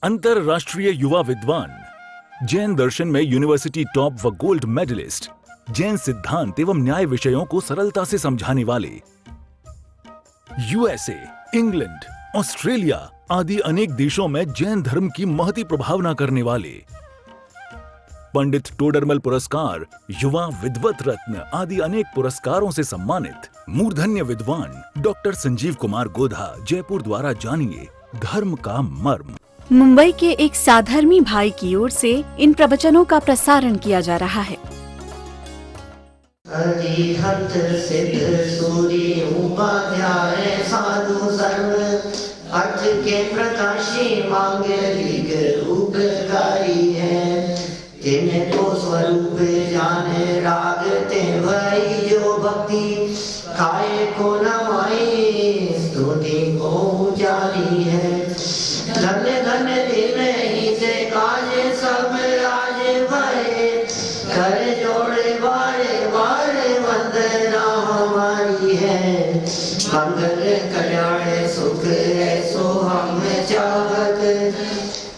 अंतरराष्ट्रीय युवा विद्वान, जैन दर्शन में यूनिवर्सिटी टॉप व गोल्ड मेडलिस्ट, जैन सिद्धांत एवं न्याय विषयों को सरलता से समझाने वाले, यूएसए, इंग्लैंड, ऑस्ट्रेलिया आदि अनेक देशों में जैन धर्म की महती प्रभावना करने वाले, पंडित टोडरमल पुरस्कार, युवा विद्वत रत्न आदि अनेक पुरस्कारों से सम्मानित मूर्धन्य विद्वान डॉक्टर संजीव कुमार गोधा जयपुर द्वारा जानिए धर्म का मर्म। मुंबई के एक साधर्मी भाई की ओर से इन प्रवचनों का प्रसारण किया जा रहा है। अरिहंत सिद्ध सूरी उपाध्याय साधु सर्व अर्थ के प्रकाशी मांगलिक उपकारी है। तिन्हें तो स्वरूप जाने राग ते भई जो भक्ति खाए को न माई स्तुति को जारी है। धन्य धन्य दिन ही से काज सब राज भरे कर जोड़े बारे बारे वंदना हमारी है। मंगल कल्याण सुख ऐसो हम चाहत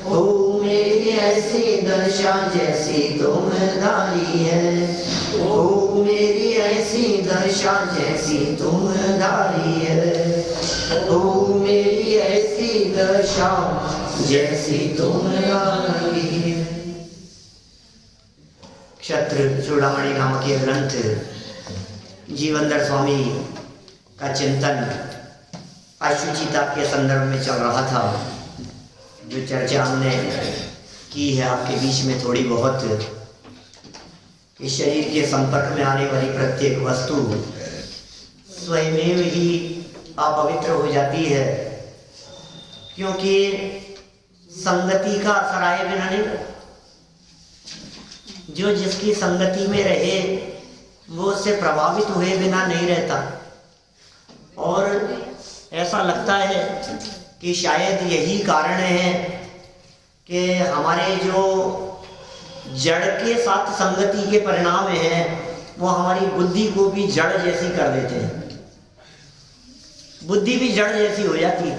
हो मेरी ऐसी दशा जैसी तुम धारी है। ओ मेरी ऐसी दशा जैसी तुम धारी है। ओ मेरी ऐसी दशा जैसी तुम धारी है। क्षत्र चूड़ामणि नामक ये ग्रंथ जीवनधर स्वामी का चिंतन अशुचिता के संदर्भ में चल रहा था। जो चर्चा हमने की है आपके बीच में थोड़ी बहुत, कि शरीर के संपर्क में आने वाली प्रत्येक वस्तु स्वयं ही अपवित्र हो जाती है, क्योंकि संगति का असर आए बिना नहीं। जो जिसकी संगति में रहे वो उससे प्रभावित हुए बिना नहीं रहता। और ऐसा लगता है कि शायद यही कारण है कि हमारे जो जड़ के साथ संगति के परिणाम हैं वो हमारी बुद्धि को भी जड़ जैसी कर देते हैं। बुद्धि भी जड़ जैसी हो जाती है।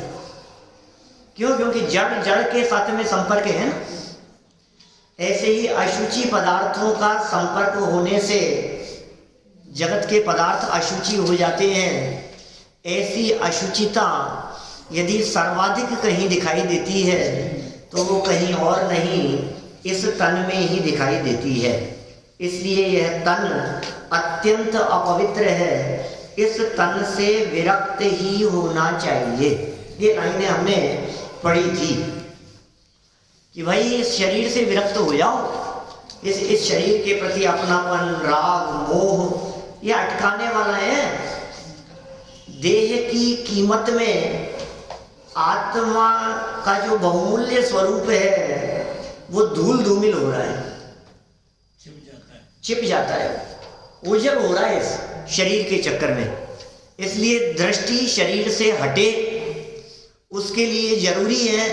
क्यों? क्योंकि जड़ जड़ के साथ में संपर्क है ना। ऐसे ही अशुचि पदार्थों का संपर्क होने से जगत के पदार्थ अशुचि हो जाते हैं। ऐसी अशुचिता यदि सर्वाधिक कहीं दिखाई देती है तो वो कहीं और नहीं, इस तन में ही दिखाई देती है। इसलिए यह तन अत्यंत अपवित्र है। इस तन से विरक्त ही होना चाहिए। ये लाइनें हमने पढ़ी थी कि भाई इस शरीर से विरक्त हो जाओ। इस शरीर के प्रति अपनापन, राग, मोह ये अटकाने वाला है। देह की कीमत में आत्मा का जो बहुमूल्य स्वरूप है वो धूल धूमिल हो रहा है, छिप जाता है, ओझल हो रहा है इस शरीर के चक्कर में। इसलिए दृष्टि शरीर से हटे, उसके लिए जरूरी है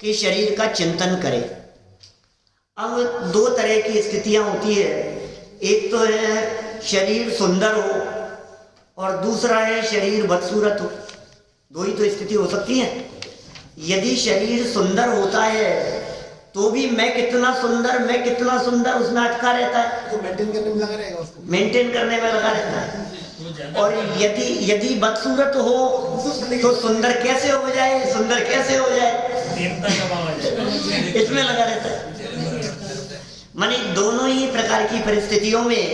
कि शरीर का चिंतन करे। अब दो तरह की स्थितियां होती है। एक तो है शरीर सुंदर हो और दूसरा है शरीर बदसूरत हो। दो ही तो स्थिति हो सकती है। यदि शरीर सुंदर होता है तो भी मैं कितना सुंदर उसमें अटका रहता है, तो मेंटेन करने में लगा रहेगा, उसको मेंटेन करने में लगा रहता है। और यदि बदसूरत हो तो सुंदर कैसे हो जाए, इसमें लगा रहता है। माने दोनों ही प्रकार की परिस्थितियों में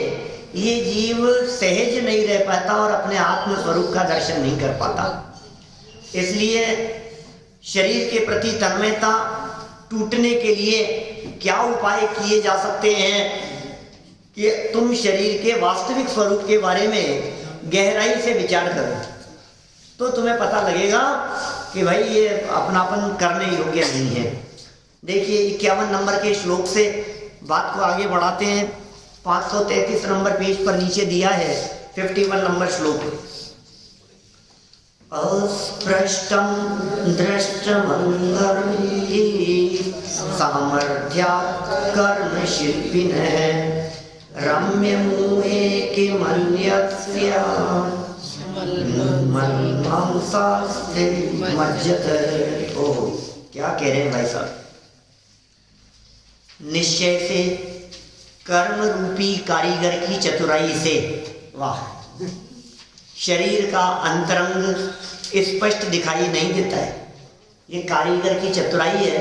ये जीव सहज नहीं रह पाता और अपने आत्म स्वरूप का दर्शन नहीं कर पाता। इसलिए शरीर के प्रति तन्मयता टूटने के लिए क्या उपाय किए जा सकते हैं कि तुम शरीर के वास्तविक स्वरूप के बारे में गहराई से विचार करो, तो तुम्हें पता लगेगा कि भाई ये अपनापन करने योग्य नहीं है। देखिए 51 नंबर के श्लोक से बात को आगे बढ़ाते हैं। 533 नंबर पेज पर नीचे दिया है 51 नंबर श्लोक। अस्पृष्टं दृष्टमंगली सामर्थ्यात् कर्मशिल्पिनः रम्यमूहे किमन्यस्य मन्मांसास्ते मज्जते। ओह, क्या कह रहे हैं भाई साहब। निश्चय से, कर्म रूपी कारीगर की चतुराई से। वाह! शरीर का अंतरंग स्पष्ट दिखाई नहीं देता है, ये कारीगर की चतुराई है।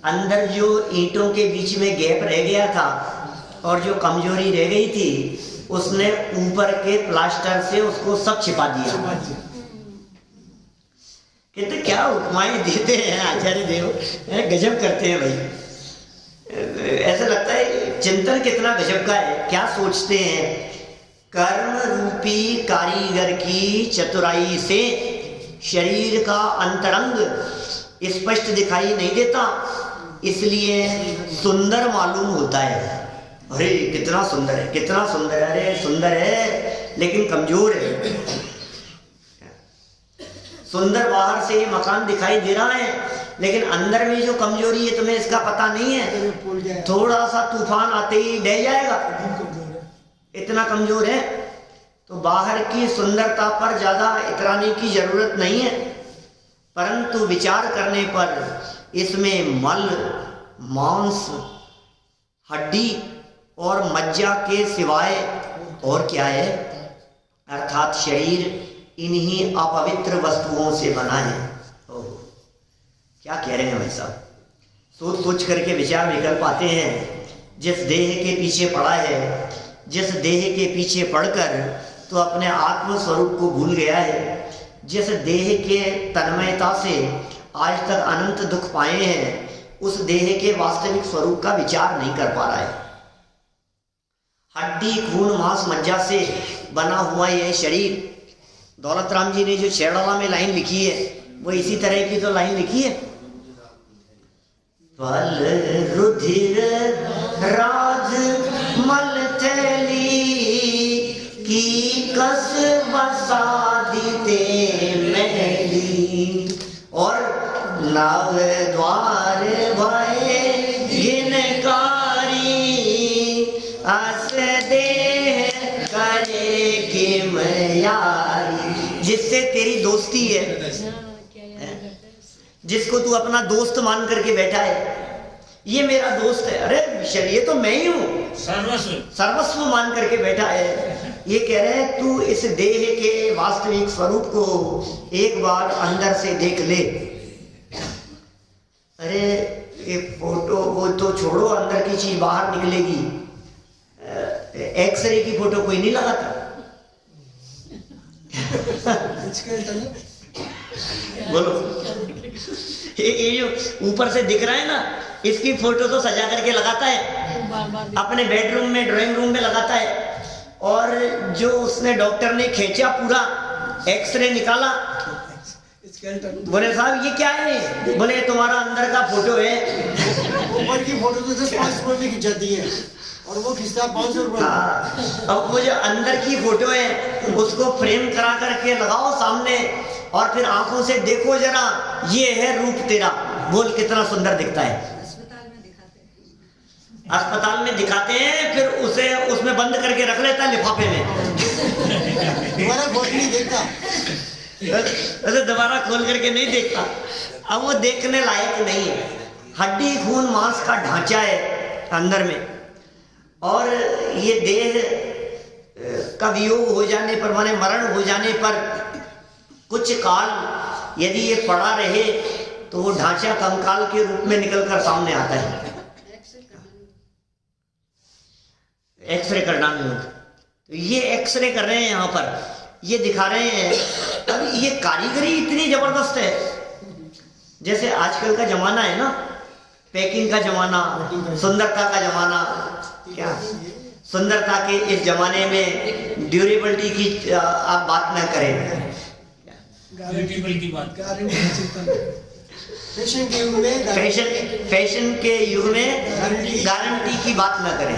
अंदर जो ईंटों के बीच में गैप रह गया था और जो कमजोरी रह गई थी, उसने ऊपर के प्लास्टर से उसको सब छिपा दिया। कहते क्या उपमाएं देते हैं आचार्य देव, गजब करते हैं भाई। ऐसा लगता है चिंतन कितना गजब का है। क्या सोचते हैं? कर्म रूपी कारीगर की चतुराई से शरीर का अंतरंग स्पष्ट दिखाई नहीं देता, इसलिए सुंदर मालूम होता है। अरे कितना सुंदर है, कितना सुंदर है, अरे सुंदर है लेकिन कमजोर है। सुंदर बाहर से ये मकान दिखाई दे रहा है, लेकिन अंदर में जो कमजोरी है तुम्हें इसका पता नहीं है। थोड़ा सा तूफान आते ही ढह जाएगा, इतना कमजोर है। तो बाहर की सुंदरता पर ज्यादा इतराने की जरूरत नहीं है, परंतु विचार करने पर इसमें मल, मांस, हड्डी और मज्जा के सिवाय और क्या है? अर्थात शरीर इन्हीं अपवित्र वस्तुओं से बना है। ओह, क्या कह रहे हैं भाई साहब? सोच सोच करके विचार निकल पाते हैं। जिस देह के पीछे पड़ा है, जिस देह के पीछे पड़कर तो अपने आत्म स्वरूप को भूल गया है, जिस देह के तन्मयता से आज तक अनंत दुख पाए हैं, उस देह के वास्तविक स्वरूप का विचार नहीं कर पा रहा है। हड्डी, खून, मांस, मज्जा से बना हुआ यह शरीर, दौलत राम जी ने जो शेरडाला में लाइन लिखी है वो इसी तरह की तो लाइन लिखी है। पल रुधिर राज मल थैली की कस बसा दीते महली, और नव द्वार भय गिनकारी अस देह करे किम यारी। जिससे तेरी दोस्ती है, जिसको तू अपना दोस्त मान करके बैठा है, ये मेरा दोस्त है, अरे ये तो मैं ही हूँ, सर्वस्व मान करके बैठा है। ये कह रहे हैं तू इस देह के वास्तविक स्वरूप को एक बार अंदर से देख ले। अरे ये फोटो वो तो छोड़ो, अंदर की चीज बाहर निकलेगी। एक्सरे की फोटो कोई नहीं लगाता। बोलो, ये जो ऊपर से दिख रहा है ना, इसकी फोटो तो सजा करके लगाता है, अपने बेडरूम में, ड्राइंग रूम में लगाता है। और जो उसने डॉक्टर ने खींचा, पूरा एक्सरे निकाला, बोले साहब ये क्या है? बोले तुम्हारा अंदर का फोटो है। ऊपर की फोटो तो 5 रुपए में खिंचाती है और वो खिंचता 500 रुपए। अब वो जो अंदर की फोटो है उसको फ्रेम करा करके लगाओ सामने, और फिर आंखों से देखो जरा, ये है रूप तेरा, बोल कितना सुंदर दिखता है। अस्पताल में दिखाते हैं, फिर उसे उसमें बंद करके रख लेता है लिफाफे में। दोबारा खोल नहीं देखता, अरे दोबारा खोल करके नहीं देखता। अब वो देखने लायक नहीं है। हड्डी, खून, मांस का ढांचा है अंदर में, और ये देह का वियोग हो जाने पर, माने मरण हो जाने पर कुछ काल यदि ये पड़ा रहे तो वो ढांचा कंकाल के रूप में निकलकर सामने आता है। एक्सरे करना नहीं होता, तो ये एक्सरे कर रहे हैं यहाँ पर, ये दिखा रहे हैं। अब ये कारीगरी इतनी जबरदस्त है। जैसे आजकल का जमाना है ना, पैकिंग का जमाना, सुंदरता का जमाना। क्या सुंदरता के इस जमाने में ड्यूरेबिलिटी की आप बात न करें, फैशन के युग में गारंटी की बात न करें,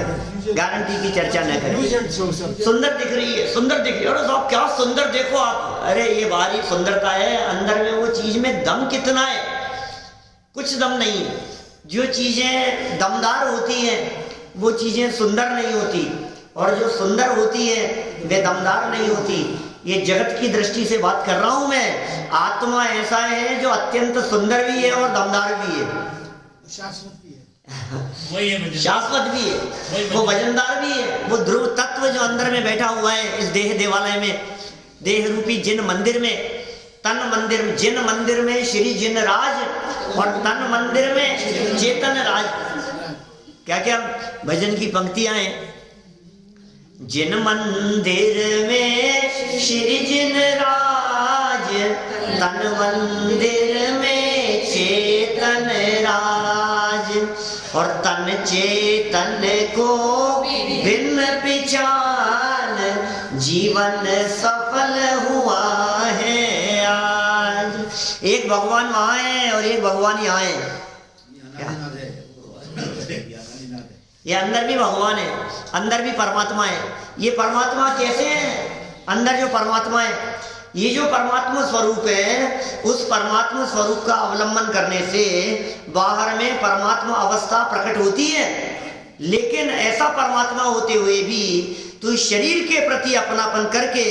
गारंटी की चर्चा न करें। सुंदर दिख रही है, सुंदर दिख रही है, और साहब क्या सुंदर देखो आप। अरे ये बाहरी सुंदरता है, अंदर में वो चीज में दम कितना है? कुछ दम नहीं है। जो चीजें दमदार होती हैं वो चीजें सुंदर नहीं होती, और जो सुंदर होती है वे दमदार नहीं होती। ये जगत की दृष्टि से बात कर रहा हूं मैं। आत्मा ऐसा है जो अत्यंत सुंदर भी है और दमदार भी है, शाश्वत भी वही है भजन। शाश्वत भी है, वो वजनदार भी है, वो ध्रुव तत्व जो अंदर में बैठा हुआ है इस देह देवालय में, देह रूपी जिन मंदिर में, तन मंदिर में, जिन मंदिर में श्री जिन राज और तन मंदिर में चेतन राज। क्या क्या भजन की पंक्तियां हैं। जिन मंदिर में श्री जिन राज, तन मंदिर में चेतन राज, और तन चेतन को भिन्न पहचान, जीवन सफल हुआ है आज। एक भगवान वहां है और एक भगवान यहाँ है। ये अंदर भी भगवान है, अंदर भी परमात्मा है। ये परमात्मा कैसे है? अंदर जो परमात्मा है, ये जो परमात्मा स्वरूप है, उस परमात्मा स्वरूप का अवलंबन करने से बाहर में परमात्मा अवस्था प्रकट होती है। लेकिन ऐसा परमात्मा होते हुए भी तो इस शरीर के प्रति अपनापन करके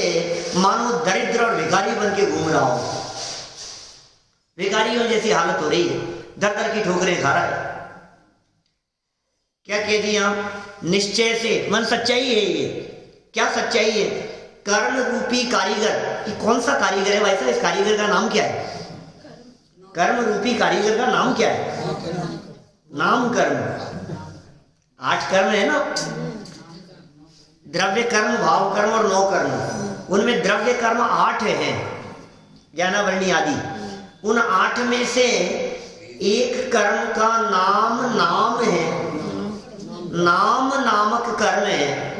मानो दरिद्र और भिखारी बन के घूम रहा हो। भिखारियों जैसी हालत हो रही है, दर दर की ठोकरें खा रहा है। क्या कह दिया? निश्चय से मन सच्चाई है। ये क्या सच्चाई है? कर्म रूपी कारीगर। ये कौन सा कारीगर है भाई साहब? इस कारीगर का नाम क्या है? कर्म रूपी कारीगर का नाम क्या है? नाम कर्म। 8 कर्म है ना, द्रव्य कर्म, भाव कर्म और 9 कर्म। उनमें द्रव्य कर्म 8 है, ज्ञानावरणी आदि। उन 8 में से एक कर्म का नाम है, नाम नामक कर्म है।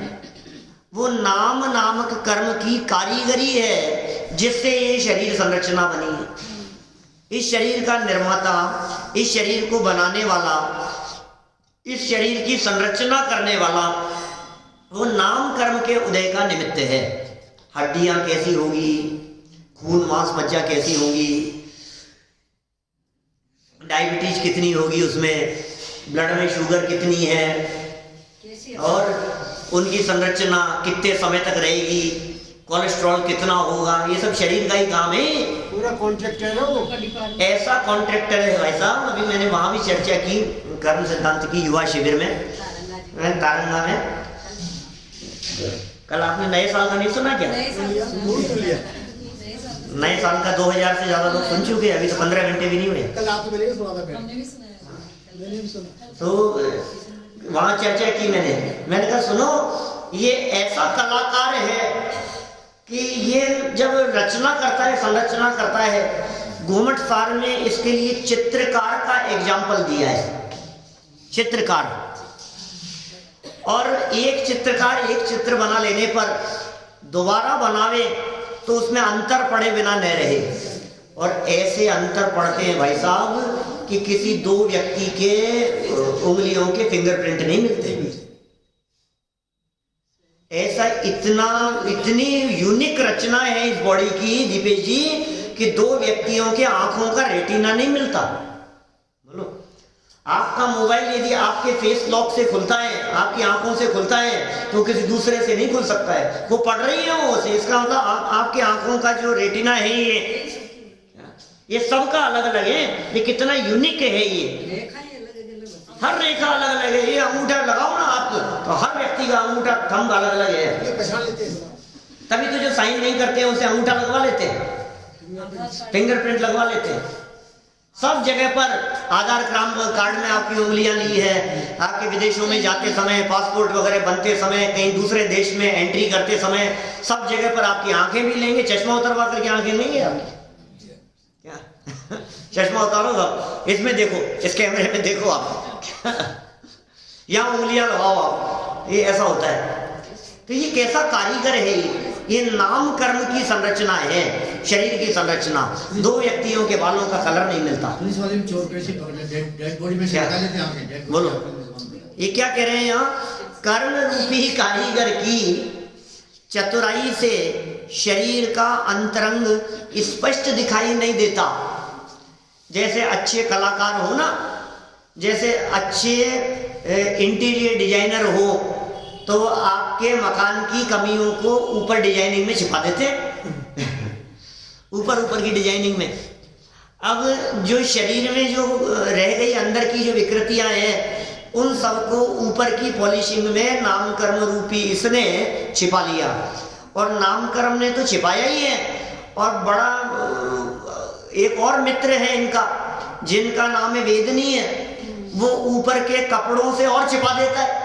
वो नाम नामक कर्म की कारीगरी है जिससे ये शरीर संरचना बनी है। इस शरीर का निर्माता, इस शरीर को बनाने वाला, इस शरीर की संरचना करने वाला वो नाम कर्म के उदय का निमित्त है। हड्डियां कैसी होगी, खून मांस मज्जा कैसी होगी, डायबिटीज कितनी होगी उसमें, ब्लड में शुगर कितनी है, और उनकी संरचना कितने समय तक रहेगी, कोलेस्ट्रॉल कितना होगा, ये सब शरीर का ही काम है। पूरा कॉन्ट्रैक्टर है वो। ऐसा कॉन्ट्रैक्टर है भाई साहब। अभी मैंने वहां भी चर्चा की कर्म सिद्धांत की युवा शिविर में, तारंगा में। कल आपने नए साल का नहीं सुना क्या? नए साल का 2000 से ज्यादा लोग सुन चुके हैं, अभी तो 15 घंटे भी नहीं हुए। कल आप तो मैंने भी सुना था। तो वहां चर्चा की मैंने कहा सुनो, ये ऐसा कलाकार है कि ये जब रचना करता है, संरचना करता है, घूमट सार में इसके लिए चित्रकार का एग्जाम्पल दिया है। चित्रकार, और एक चित्रकार एक चित्र बना लेने पर दोबारा बनावे तो उसमें अंतर पड़े बिना न रहे। और ऐसे अंतर पड़ते हैं भाई साहब कि किसी 2 व्यक्ति के उंगलियों के फिंगरप्रिंट नहीं मिलते। ऐसा इतनी यूनिक रचना है इस बॉडी की दीपेश जी कि 2 व्यक्तियों के आंखों का रेटिना नहीं मिलता। बोलो, आपका मोबाइल यदि आपके फेस लॉक से खुलता है, आपकी आंखों से खुलता है, तो किसी दूसरे से नहीं खुल सकता है। वो पढ़ रही है वो से, इसका मतलब आपकी आंखों का जो रेटिना है ये सबका अलग अलग है। ये कितना यूनिक है, ये हर रेखा अलग अलग है। ये अंगूठा लगाओ ना आप, तो हर व्यक्ति का अंगूठा थंब अलग अलग है। तभी तो जो साइन नहीं करते हैं उसे अंगूठा लगवा लेते हैं, फिंगरप्रिंट लगवा लेते हैं। सब जगह पर आधार कार्ड में आपकी उंगलियां ली है। आपके विदेशों में जाते समय, पासपोर्ट वगैरह बनते समय, कहीं दूसरे देश में एंट्री करते समय, सब जगह पर आपकी आंखें भी लेंगे। चश्मा उतरवा करके आंखें लेंगे आपकी। क्या चश्मा उतारो आप, इसमें देखो, इस कैमरे में देखो आप, यहाँ उंगलियां लगाओ आप। ये ऐसा होता है। तो ये कैसा कारीगर है? ये नाम कर्म की संरचना है, शरीर की संरचना। 2 व्यक्तियों के बालों का कलर नहीं मिलता। बोलो, ये क्या कह रहे हैं यहाँ? कर्म रूपी कारीगर की चतुराई से शरीर का अंतरंग स्पष्ट दिखाई नहीं देता। जैसे अच्छे कलाकार हो ना, जैसे अच्छे इंटीरियर डिजाइनर हो, तो आपके मकान की कमियों को ऊपर डिजाइनिंग में छिपा देते ऊपर की डिजाइनिंग में। अब जो शरीर में जो रह गई अंदर की जो विकृतियां हैं, उन सबको ऊपर की पॉलिशिंग में नाम कर्म रूपी इसने छिपा लिया। और नाम कर्म ने तो छिपाया ही है, और बड़ा एक और मित्र है इनका जिनका नाम है वेदनी है, वो ऊपर के कपड़ों से और छिपा देता है।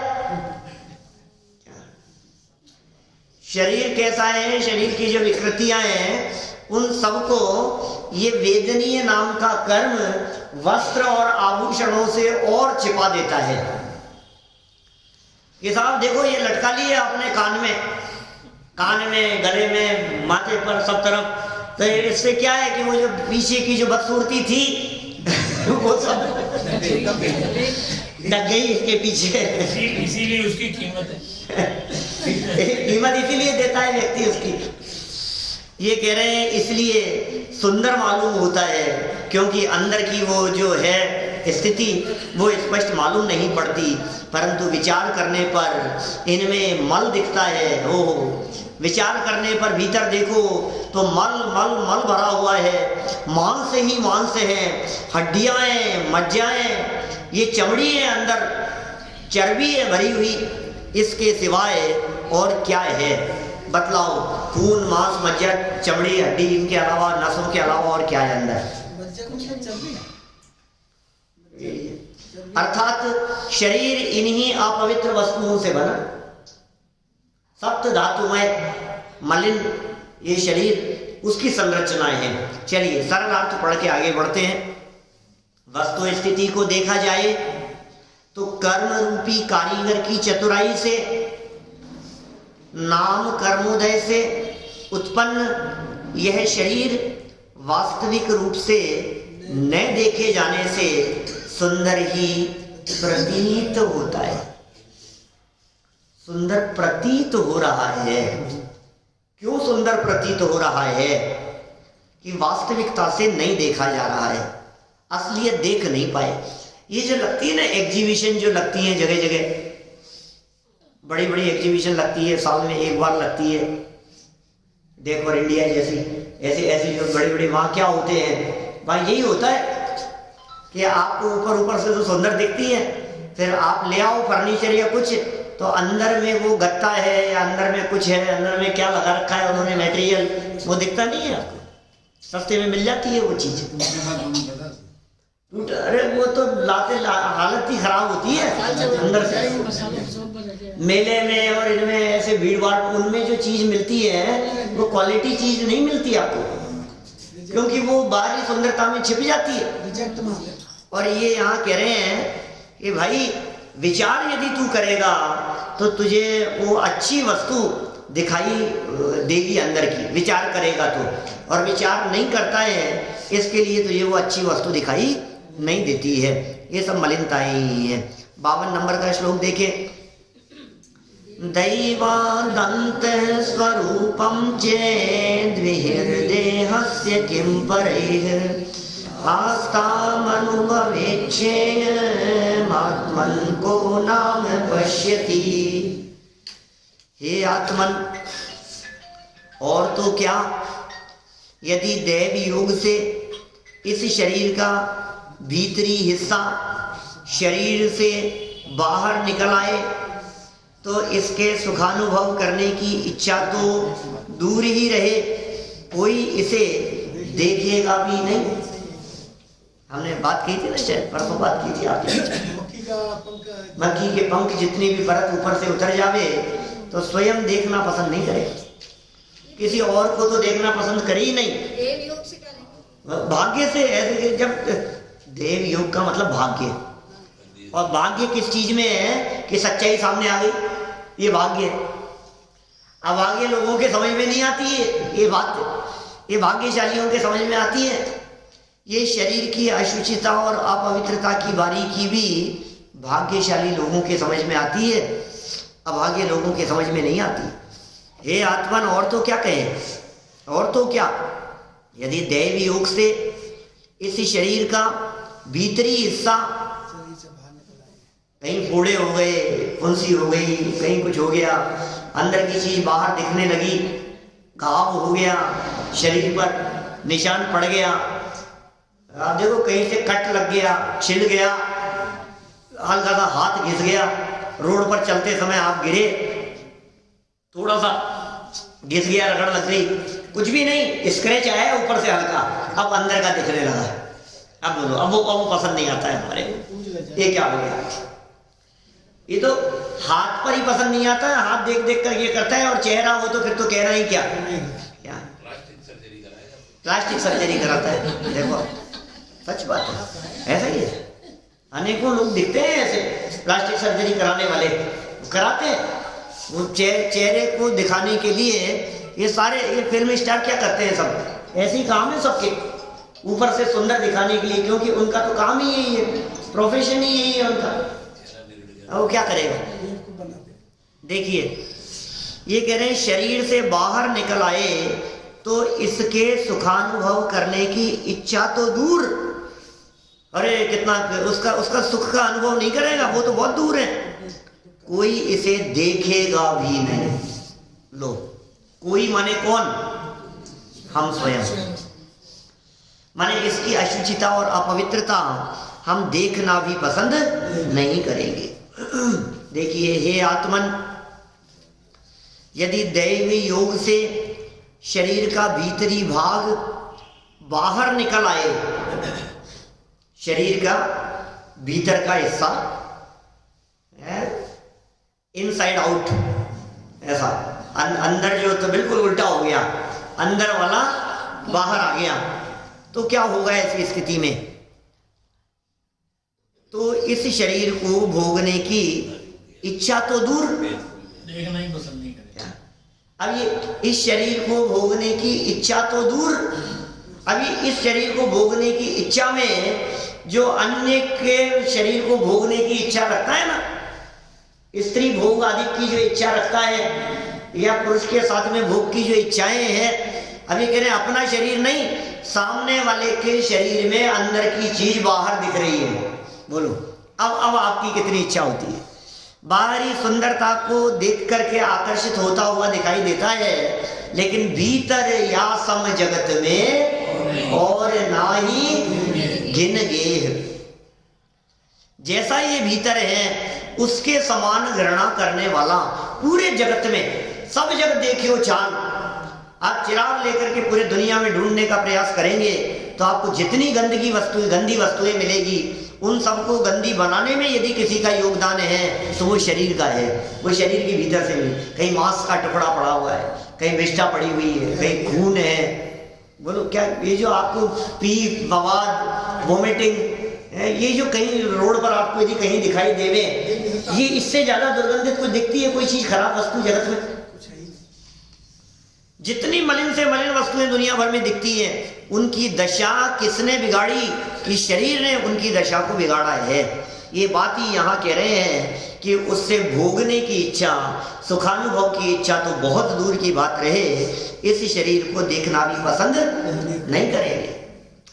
शरीर कैसा है, शरीर की जो विकृतियां हैं, उन सबको ये वेदनीय नाम का कर्म वस्त्र और आभूषणों से और छिपा देता है। कि साहब देखो ये लटका लिए अपने कान में, गले में, माथे पर, सब तरफ, तो इससे क्या है कि वो जो पीछे की जो बदसूरती थी वो सब लग गई इसके पीछे। इसीलिए उसकी कीमत है। कीमत इसीलिए देता है व्यक्ति उसकी। ये कह रहे हैं इसलिए सुंदर मालूम होता है, क्योंकि अंदर की वो जो है स्थिति वो स्पष्ट मालूम नहीं पड़ती, परंतु विचार करने पर इनमें मल दिखता है। हो विचार करने पर भीतर देखो तो मल मल मल भरा हुआ है, मांस ही मांस है, हड्डियां हैं, मज्जाएं, ये चमड़ी है, अंदर चर्बी है भरी हुई, इसके सिवाय और क्या है बतलाओ? खून, मांस, मज्जा, चमड़ी, हड्डी, इनके अलावा, नसों के अलावा और क्या है अंदर? अर्थात शरीर इन्हीं अपवित्र वस्तुओं से बना, सप्त धातुमय मलिन ये शरीर, उसकी संरचनाएं हैं। चलिए सरल अर्थ पढ़ के आगे बढ़ते हैं। वस्तु स्थिति को देखा जाए तो कर्म रूपी कारीगर की चतुराई से, नाम कर्मोदय से उत्पन्न यह शरीर वास्तविक रूप से न देखे जाने से सुंदर ही प्रतीत होता है। सुंदर प्रतीत हो रहा है। क्यों सुंदर प्रतीत हो रहा है? कि वास्तविकता से नहीं देखा जा रहा है, असलियत देख नहीं पाए। ये जो लगती है ना एग्जीबिशन, जो लगती है जगह जगह, बड़ी बड़ी एग्जीबिशन लगती है, साल में एक बार लगती है, देख फॉर इंडिया जैसी, ऐसी ऐसी जो बड़ी बड़ी, वहाँ क्या होते हैं? वहाँ यही होता है कि आपको ऊपर से तो सुंदर दिखती है, फिर आप ले आओ फर्नीचर या कुछ, तो अंदर में वो गत्ता है या अंदर में कुछ है, अंदर में क्या लगा रखा है उन्होंने मटेरियल, वो दिखता नहीं है आपको। सस्ते में मिल जाती है वो चीज, अरे वो तो लाते हालत ही खराब होती है अंदर से। मेले में और इनमें ऐसे भीड़ भाड़, उनमें जो चीज मिलती है वो क्वालिटी चीज नहीं मिलती आपको, क्योंकि वो बाहरी सुंदरता में छिप जाती है। और ये यहाँ कह रहे हैं कि भाई विचार यदि तू करेगा तो तुझे वो अच्छी वस्तु दिखाई देगी अंदर की, विचार करेगा तो। और विचार नहीं करता है, इसके लिए तुझे वो अच्छी वस्तु दिखाई नहीं देती है। ये सब मलिनताएं ही हैं। 52 नंबर का श्लोक देखें। दैवादंत स्वरूपम चेद्विहृदेहस्य किं परैः आस्तामनुभवेच्छेयमात्मन को नाम पश्यति। हे आत्मन, और तो क्या, यदि दैव योग से इस शरीर का भीतरी हिस्सा शरीर से बाहर निकल आए तो इसके सुखानुभव करने की इच्छा तो दूर ही रहे, कोई इसे देखेगा भी नहीं। हमने बात की थी ना, शायद परसों बात की थी आपने, मक्खी के पंख जितनी भी परत ऊपर से उतर जावे तो स्वयं देखना पसंद नहीं करे, किसी और को तो देखना पसंद करे ही नहीं। देव योग से क्या नहीं? भाग्य से ऐसे, जब देव योग का मतलब भाग्य, और भाग्य किस चीज में है कि सच्चाई सामने आ गई, ये भाग्य। अब भाग्य लोगों के समझ में नहीं आती है ये बात, ये भाग्यशालियों के समझ में आती है। ये शरीर की अशुचिता और अपवित्रता की बारीकी भी भाग्यशाली लोगों के समझ में आती है, अभाग्य लोगों के समझ में नहीं आती। हे आत्मन, और तो क्या कहें, और तो क्या, यदि दैव योग से इस शरीर का भीतरी हिस्सा, कहीं फोड़े हो गए, फुंसी हो गई, कहीं कुछ हो गया, अंदर की चीज बाहर दिखने लगी, घाव हो गया, शरीर पर निशान पड़ गया, आप देखो कहीं से कट लग गया, छिल गया, हल्का सा हाथ घिस गया, रोड पर चलते समय आप गिरे, थोड़ा सा घिस गया, रगड़ लग गई, कुछ भी नहीं, स्क्रैच आया ऊपर से हल्का, अब अंदर का दिखने लगा। अब बोलो, अब वो पसंद नहीं आता है हमारे, ये क्या हो गया? ये तो हाथ पर ही पसंद नहीं आता है, हाथ देख देख कर ये करता है, और चेहरा हो तो फिर तो कहना ही क्या, प्लास्टिक सर्जरी कराता है। देखो सच बात है, ऐसा ही है। अनेकों लोग दिखते हैं ऐसे प्लास्टिक सर्जरी कराने वाले, कराते हैं वो चेहरे को दिखाने के लिए। ये सारे ये फिल्म स्टार क्या करते हैं, सब ऐसे ही काम है सबके, ऊपर से सुंदर दिखाने के लिए, क्योंकि उनका तो काम ही यही है, प्रोफेशन ही यही है उनका। अब वो क्या करेगा? देखिए ये कह रहे हैं शरीर से बाहर निकल आए तो इसके सुखानुभव करने की इच्छा तो दूर, अरे कितना उसका सुख का अनुभव नहीं करेगा, वो तो बहुत दूर है, कोई इसे देखेगा भी नहीं। लो, कोई माने कौन? हम स्वयं। माने इसकी अशुचिता और अपवित्रता हम देखना भी पसंद नहीं करेंगे। देखिए, हे आत्मन, यदि दैवी योग से शरीर का भीतरी भाग बाहर निकल आए, शरीर का भीतर का हिस्सा इनसाइड आउट, ऐसा अंदर जो तो बिल्कुल उल्टा हो गया, अंदर वाला बाहर आ गया, तो क्या होगा ऐसी स्थिति में? तो इस शरीर को भोगने की इच्छा तो दूर, देखना ही पसंद नहीं करेगा। अब ये इस शरीर को भोगने की इच्छा तो दूर, अभी इस शरीर को भोगने की इच्छा में जो अन्य के शरीर को भोगने की इच्छा रखता है ना, स्त्री भोग आदि की जो इच्छा रखता है, या पुरुष के साथ में भोग की जो इच्छाएं हैं, अभी कह रहे हैं अपना शरीर नहीं, सामने वाले के शरीर में अंदर की चीज बाहर दिख रही है। बोलो अब आपकी कितनी इच्छा होती है? बाहरी सुंदरता को देख करके आकर्षित होता हुआ दिखाई देता है, लेकिन भीतर या सम जगत में और ना ही गिन गेह, जैसा ये भीतर है उसके समान घृणा करने वाला पूरे जगत में, सब जगत देखियो चांद, आप चिराग लेकर के पूरे दुनिया में ढूंढने का प्रयास करेंगे तो आपको जितनी गंदी वस्तुएं मिलेगी, उन सबको गंदी बनाने में यदि किसी का योगदान है तो वो शरीर का है, वो शरीर के भीतर से मिले। कहीं मांस का टुकड़ा पड़ा हुआ है, कहीं विष्ठा पड़ी हुई है, कहीं खून है। बोलो क्या ये जो आपको पी मवाद वोमिटिंग, ये जो कहीं रोड पर आपको यदि कहीं दिखाई देवे, ये इससे ज्यादा दुर्गंधित कुछ दिखती है कोई चीज, खराब वस्तु जगत में? जितनी मलिन से मलिन वस्तुएं दुनिया भर में दिखती हैं, उनकी दशा किसने बिगाड़ी? कि शरीर ने उनकी दशा को बिगाड़ा है। ये बात ही यहाँ कह रहे हैं कि उससे भोगने की इच्छा, सुखानुभव की इच्छा तो बहुत दूर की बात रहे, इस शरीर को देखना भी पसंद नहीं करेंगे।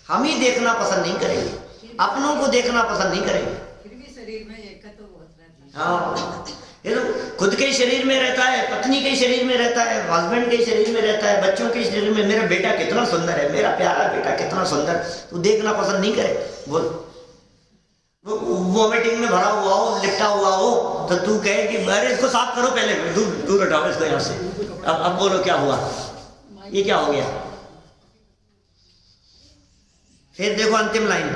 हम ही देखना पसंद नहीं करेंगे, अपनों को देखना पसंद नहीं करेंगे। फिर भी शरीर में एक तो बहुत रहता है। हाँ, ये तो खुद के शरीर में रहता है, पत्नी के शरीर में रहता है, हस्बैंड के शरीर में रहता है, बच्चों के शरीर में। मेरा बेटा कितना सुंदर है, मेरा प्यारा बेटा कितना सुंदर, तो देखना पसंद नहीं करे। बोल, वो मीटिंग में भरा हुआ हो, लिपटा हुआ हो, तो तू कहे कि अरे इसको साफ करो पहले, दूर हटाओ इसको यहाँ से। अब बोलो क्या हुआ, ये क्या हो गया? फिर देखो अंतिम लाइन,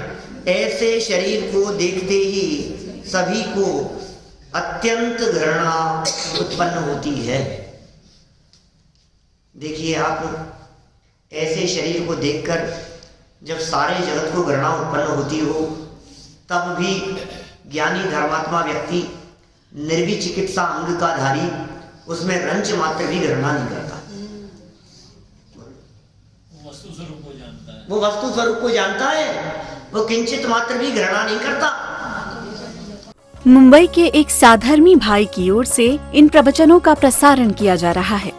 ऐसे शरीर को देखते ही सभी को अत्यंत घृणा उत्पन्न होती है। देखिए, आप ऐसे शरीर को देखकर जब सारे जगत को घृणा उत्पन्न होती हो, तब भी ज्ञानी धर्मात्मा व्यक्ति निर्विचिकित्सा अंग का धारी उसमें रंच मात्र भी घृणा नहीं करता। वस्तु स्वरूप को जानता है, वो वस्तु स्वरूप को जानता है, वो किंचित मात्र भी घृणा नहीं करता। मुंबई के एक साधर्मी भाई की ओर से इन प्रवचनों का प्रसारण किया जा रहा है।